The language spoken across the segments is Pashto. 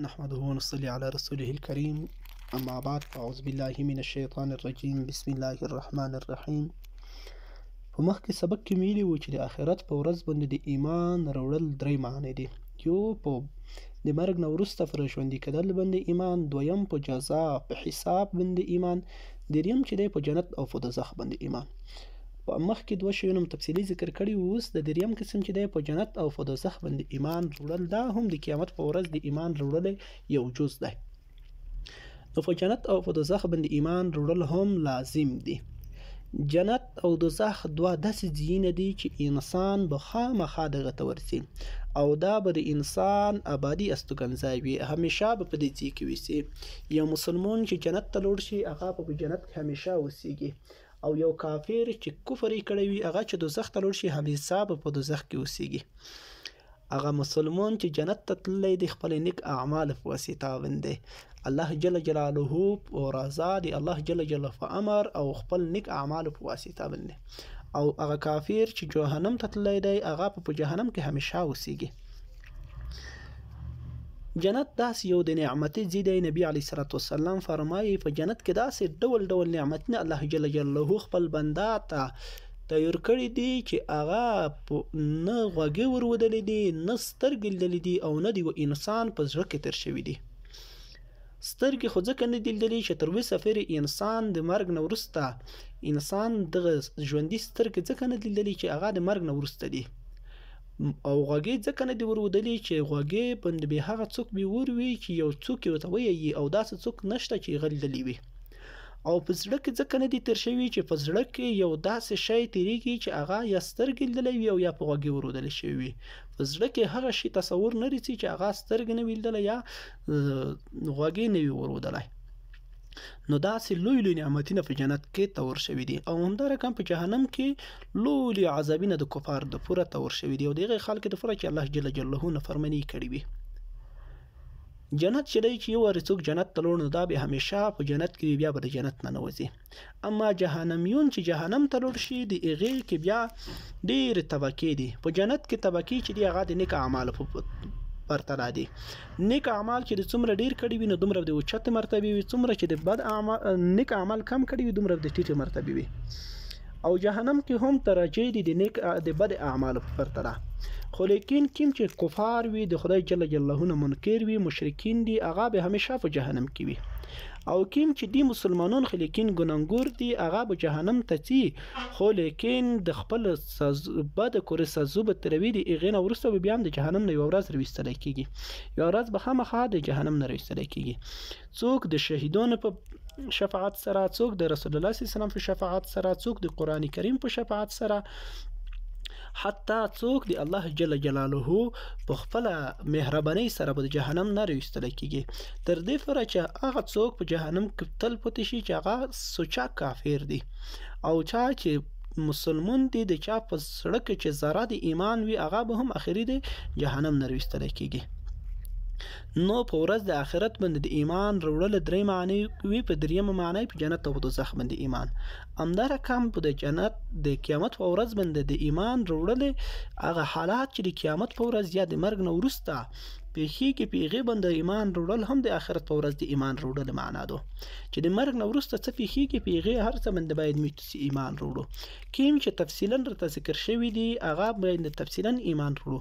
نحمده ونصلي على رسوله الكريم اما بعد فاعوذ بالله من الشیطان الرجیم بسم الله الرحمن الرحیم. په مخکې سبق کې ویلي وو چې د آخرت په ورځ باندې د ایمان راوړل درې معنی دي. یو په د مرګ نه وروسته پر ژوندي کېدل باندې ایمان، دویم په جزا په حساب باندې ایمان، دریم چې دی په جنت او په دوزخ باندې ایمان. په مخکې دوه شیونه تفصیلي ذکر کړي وو، اوس د دریم قسم چې دی په جنت او په دوزخ باندې ایمان راوړل، دا هم د قیامت په ورځ د ایمان راوړل یو جز دی. نو په جنت او په دوزخ باندې ایمان راوړل هم لازم دي. جنت او دوزخ دوه داسې ځایونه دي چې انسان به خامخا دغه ته ورځي او دا به د انسان ابدي استوګنځای وي، همیشه به په دې ځای کې ویسي. یو مسلمان چې جنت ته لاړ شي هغه په جنت کې همیشه اوسیږي، او یو کافر چې کفر یې کړی وي هغه چې دوزخ ته لاړ شي همیشه به په دوزخ کې اوسیږي. هغه مسلمان چې جنت ته تللی دی خپل نیک اعمال په واسطه باندې الله جل جلاله او رضا دی الله جل جلاله په امر او خپل نیک اعمال په واسطه باندې، او هغه کافر چې جهنم ته تللی دی هغه په جهنم کې همیشه اوسیږي. جنت داسې یو د نعمتي ځای دی. نبی علیه الصلاة والسلام فرمایي په جنت کې داسې ډول ډول نعمتونه الله جل جلاله خپل بنده ته تیار کړي دي چې هغه نه غوږې ورودلې دي، نه سترګې لیدلې دي، او نه د یو انسان په زړه کې تېر شوي دي. سترګې خو ځکه نه دي لیدلې چې تر اوسه پورې انسان د مرګ نه وروسته انسان دغه ژوندي سترګې ځکه نه دي لیدلې چې هغه د مرګ نه وروسته دي، او غوږې ځکه نه دي ورودلې چې غوږې باندې به هغه څوک به وروي چې یو څوک یې ورته ویي، او داسې څوک نشته چې هغه لیدلې وي. او په زړه کې ځکه نه دي تېر شوي چې په زړه کې یو داسې شی تېرېږي چې هغه یا سترګې لیدلی وي او یا په غوږې ورودلی شوي وي. په زړه کې هغه شي تصور نه رسي چې هغه سترګې نه وي لیدلی یا غوږې نه وي ورودلی. نو داسې لوی لوی نعمتونه په جنت کې تور شوي دي، او همدارقم په جهنم کې لوی لوی عذابونه د کفار د پوره تور شوي دي، او د هغې خلکو د پوره چې الله جل جلاله نافرماني کړې وي. جنت چې دی چې یو وارې څوک جنت ته لاړ نو دا به همیشه په جنت کې بیا به د جنت نه نوځي. اما جهنمیون چې جهنم ته لاړ شي د هغې کې بیا ډېرې طبقې دي. په جنت کې طبقې چې دي هغه د نیک اعمالو په پرتله دي. نیک اعمال چې د څومره ډېر کړي وي نو دومره د اوچتې مرتبې وي، څومره چې د بد اعمال نیک اعمال کم کړي وي دومره د ټیټې مرتبې وي. او جهنم کې هم درجې دي د بد اعمالو په پرتله. خو لیکن کوم چې کفار وي د خدای جل جلاله نه منکر وي مشرکین دي هغه به همیشه په جهنم کې وي، او کوم چې دی مسلمانان خو لیکن ګناهګور دي هغه به جهنم ته ځي، خو لیکن د خپل بد کړو سزا به تروي د هغې نه وروسته به بیا هم د جهنم نه یوه ورځ راویستلی کېږي، یوه ورځ به خامخا د جهنم نه راویستلی کېږي. څوک د شهیدانو په شفاعت سره، څوک د رسول الله صلی الله علیه وسلم په شفاعت سره، څوک د قرآن کریم په شفاعت سره، حتی څوک د الله جل جلاله په خپله مهربانۍ سره به د جهنم نه راویستلی کېږي، تر دې پوره چې هغه څوک په جهنم کې تل پاتې شي چې هغه سوچه کافر دی، او چا چې مسلمان دی د چا په زړه کې چې ذره د ایمان وي هغه به هم اخري د جهنم نه راویستلی کېږي. نو په ورځ د آخرت باندې د ایمان راوړل درې معنی وي. په دریمه معنی په جنت او دوزخ باندې ایمان. همدارقم په د جنت د قیامت په ورځ باندې د ایمان راوړل هغه حالات چې د قیامت په ورځ یا د مرګ نه وروسته پیښیږي په هغې باندې ایمان راوړل هم د آخرت په ورځ د ایمان راوړل معنا ده، چې د مرګ نه وروسته څه پیښیږي په هغې هر څه باندې باید موږ ایمان راوړو. کوم چې تفصیلا درته ذکر شوي دي هغه باید تفصیلا ایمان راوړو،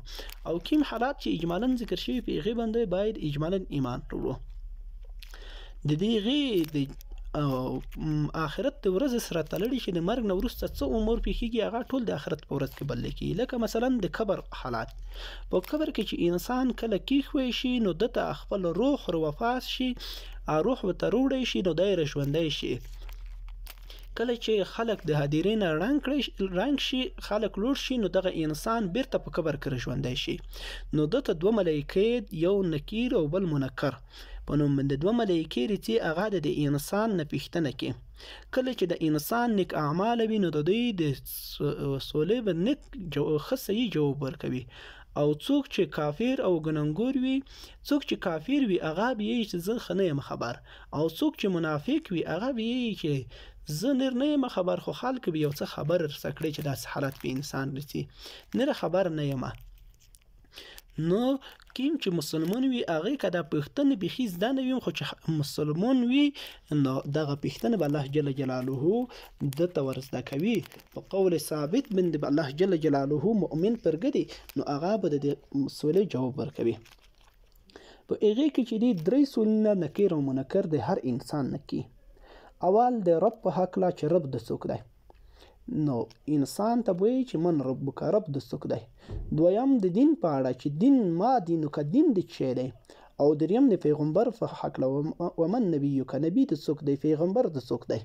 او کوم حالات چې اجمالا ذکر شوي په هغې باندې باید اجمالا ایمان راوړو. د دغې د آخرت د ورځې سره تړلي چې د مرګ نه وروسته څه امور پیښیږي هغه ټول د آخرت په ورځ کې بدلی کېږي. لکه مثلا د قبر حالات. په قبر کې چې انسان کله کیښوی شي نو دته خپل روح وفات شي، روح ورته راوړی شي نو دی ژوندی شي. کله چې خلک د هدیرې نه رنګ شي خلک لوړ شي نو دغه انسان بیرته په قبر کې ژوندی شي. نو دته دوه ملایکې، یو نکیر او بل منکر په نوم باندې دوه ملایکې راځي هغه د انسان نه پوښتنه کوي. کله چې د انسان نیک اعمال وي نو د دوی د سولې به نیک ښه صحیح جواب ورکوي، او څوک چې کافر او ګناهګور وي، څوک چې کافر وي هغه به یې چې زه ښه نه یم خبر، او څوک چې منافق وي هغه به یې چې زه نر نه یم خبر، خو خلک به یو څه خبر رسه کړی چې داسې حالت به انسان رسي، نره خبر نه یم. نو کوم چې مسلمان وي هغې که دا پوښتنې بیخي زده نه وي خو چې مسلمان وي نو دغه پوښتنې به الله جل جلاله ده ته ور زده کوي په قول ثابت باندې به الله جل جلاله مؤمن پرګدي نو هغه به د دې سوالې جواب ورکوي. په هغې کې چې دي درې سوالونه نکیر او منکر د هر انسان نه کی. اول د رب په هکله چې رب د څوک دی، نو انسان ته وایي چې من ربک، رب د څوک دی. دویم د دین په اړه چې دین ما دینک، دین د څه دی. او دریم د پیغمبر په هکله ومن نبیک، نبی د څوک دی، پیغمبر د څوک دی.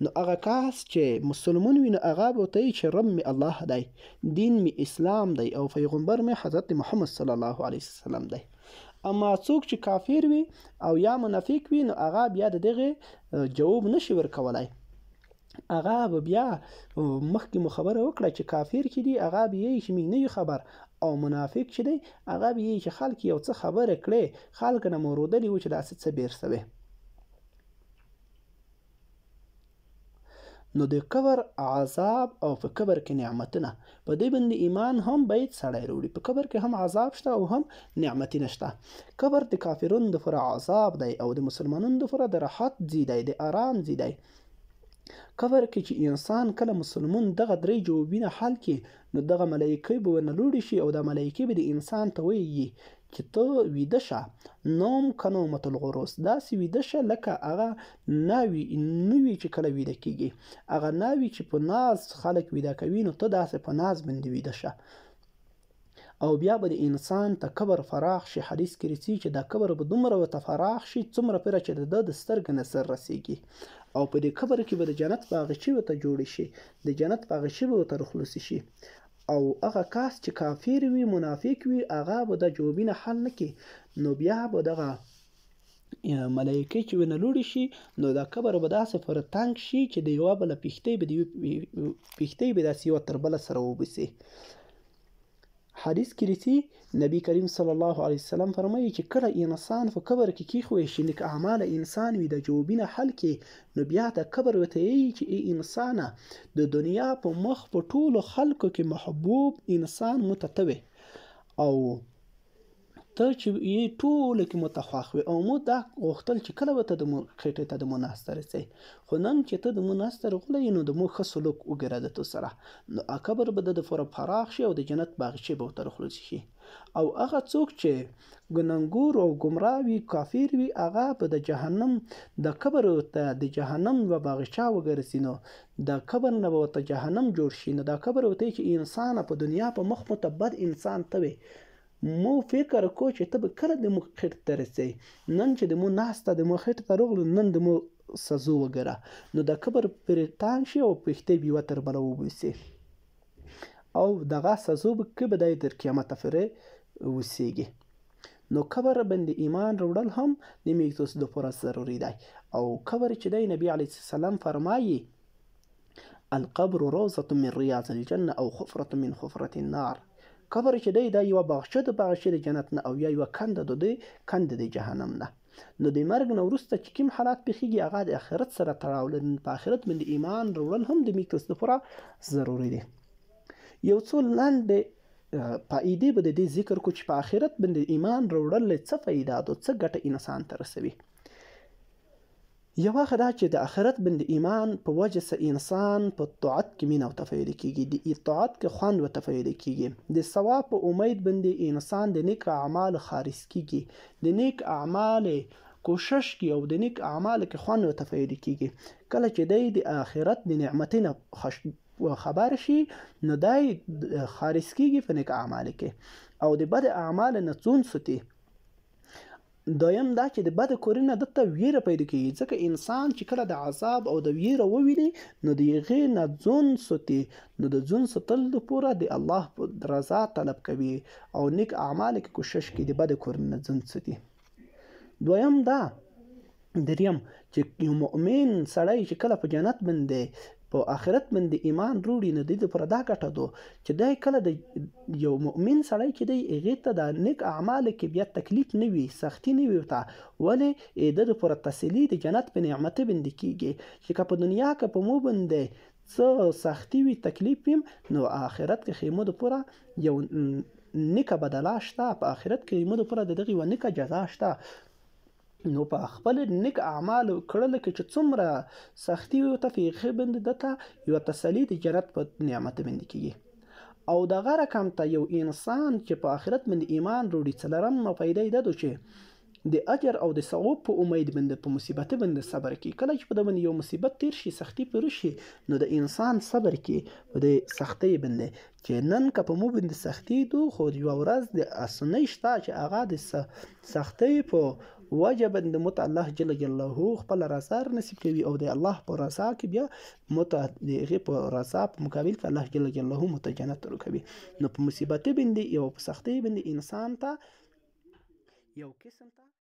نو هغه کس چې مسلمان وي نو هغه به ورته وایي چې رب مې الله دی، دین مې اسلام دی او پیغمبر مې حضرت محمد صلی الله علیه وسلم دی. اما څوک چې کافر وي او یا منافق وي نو هغه بیا د دغه جواب نشي ورکولای. هغه به بیا مخکې مو خبره وکړه چې کافر چې دی هغه به یې چې موږ نه یو خبر، او منافق چې دی هغه به یې چې خلک یو څه خبره کړې، خلک نه مو رودلي وو چې داسې څه بیر سوی. نو د قبر عذاب او په قبر کې نعمتونه، په دې باندې ایمان هم باید سړی وروړي. په قبر کې هم عذاب شته او هم نعمتونه شته. قبر د کافرونو دپاره عذاب دی او د مسلمانانو دپاره د راحت ځای دی، د آرام ځای دی. قبر کې چې انسان کله مسلمان دغه درې جوابونه حل کړي نو دغه ملایکې به ورنه لوړې شي او دا ملایکې به د انسان ته وایي چې ته ویده شه، نوم کنومة الغروس، داسې ویده شه لکه هغه ناوې چې کله ویده کېږي، هغه ناوې چې په ناز خلک ویده کوي نو ته داسې په ناز باندې ویده شه. او بیا به د انسان ته قبر فراخ شي. حدیث کې راځي چې دا قبر به دومره ورته فراخ شي څومره پوره چې د سترګې نه سر رسیږي. او په دې قبر کې به د جنت باغچې ورته جوړې شي، د جنت باغچې به ورته راخلاصې شي. او هغه کس چې کافر وي منافق وي هغه به دا جوابونه حل نه کړي، نو بیا به دغه ملایکې چې ونه لوړې شي نو دا قبر به داسې پر تنګ شي چې د یوه بله پیښتۍ به داسې یوه تر بله سره وبسي. حدیث کې راځي نبی کریم صلی الله علیه وسلم فرمایي چې کله انسان په قبر کې کېښوی شي نیک اعمال انسان وي د جوابونه حل کړي نو بیا د قبر ورته وایي چې ای انسانه د دنیا په مخ په ټولو خلکو کې محبوب انسان مو ته وي او ته چې یې ټولو کې مو ته خوښ وي او مو دا غوښتل چې کله به ته د خېټې ته د مو ناسته رسئ، خو نن چې ته د مو ناسته راغلی نو د مو ښه سلوک وګوره د تو سره، نو قبر به د دپاره پراخ شي او د جنت باغچې به ورته راخلاصې شي. او هغه څوک چې ګنهګور او ګمراه وي کافر وي هغه به د جهنم د قبر ورته د جهنم یوه باغچه وګرځي، نو د قبر نه به ورته جهنم جوړ شي. نو دا قبر ورته چې انسان په دنیا په مخ مو ته بد انسان ته وي، مو فکر کو چې ته به کله د مو خېټې ته رسئ، نن چې د مو ناسته د مو خېټې ته راغلو نن د مو سزو وګوره، نو د قبر پرې تانګ شي او پښتۍ به یوه تر بله وباسي او دغه سزو کې به دی تر قیامته پورې اوسیږي. نو قبر باندې ایمان راوړل هم د میږ دپاره ضروري دی. او قبر چې دی نبي علیه السلام فرمایي القبر روضة من ریاض الجنة او حفرة من حفرة النار. قبر چې دی دا یوه باغچه د باغچې د جنت نه او یا یوه کنده د کنده د جهنم نه. نو د مرګ نه وروسته چې کوم حالات پیښیږي هغه د آخرت سره تړاو لري. په آخرت باندې ایمان راوړل هم د میږ دپاره ضروري دی. یو څو لنډې فایدې به د دې ذکر کو چې په آخرت باندې ایمان راوړل څه فایده ده، څه ګټه انسان ته رسوي. یوه دا چې د آخرت باندې ایمان په وجه سه انسان په طاعت کې مینه او تفیده کېږي، د اطاعت کې خوند و تفیده کېږي، د ثواب په امید باندې انسان د نیک اعمال خارج کېږي، د نیک اعمال کوشش کوي او د نیک اعمال کې خوند و تفیده کېږي. کله چې دی د آخرت د نعمتونو خبر شي نو دی خارج کېږي په نیک اعمال کې او د بد اعمال نه ځون ساتي. دویم دا چې د بد کارونو دته ویره پیدا کېږي، ځکه انسان چې کله د عذاب او د ویره وویني نو د هغې نه ځون ساتي، نو د ځون ساتلو لپاره د الله رضا طلب کوي او نیک اعمال کې کوشش کوي د بد کارونو نه ځون ساتي. دریم چې یو مؤمن سړی چې کله په جنت باندې په آخرت باندې ایمان وروړي نو د دې لپاره دا ګټه ده چې دی کله د یو مؤمن سړی چې دی هغې ته د نیک اعمالو کې بیا تکلیف نه وي، سختي نه وي ورته، ولې د ده لپاره تسلي د جنت په نعمتو باندې کېږي چې که په دنیا کې په مو باندې څه سختي وي تکلیف وي نو آخرت کې خو مو دپاره یو نیکه بدله شته، په آخرت کې موږ لپاره د دغې یوه نیکه جزا شته. نو په خپل نیک اعمالو کړلو کې چې څومره سختي وي ورته په هغې باندې دته یوه تسلي د جنت په نعمت باندې کېږي. او دغه رقم ته یو انسان چې په آخرت باندې ایمان وروړي، څلورم فایده یې دا ده چې د اجر او د ثواب په امید باندې په مصیبت باندې صبر کوي. کله چې په ده باندې یو مصیبت تیر شي، سختي پرې وشي، نو د انسان صبر کوي په دې سختۍ باندې چې نن که په موږ باندې سختي دو، خو یوه ورځ د اسانۍ شته چې هغه د سختۍ په وجه باندې موږ ته الله جل جلاله خپله رضا نصیب کوي، او د الله په رضا کې بیا موږ ته د هغې په رضا په مقابل کې الله جل جلاله موږ ته جنت ورکوي. نو په مصیبتۍ باندې یو په سختۍ باندې انسان ته یو قسم ته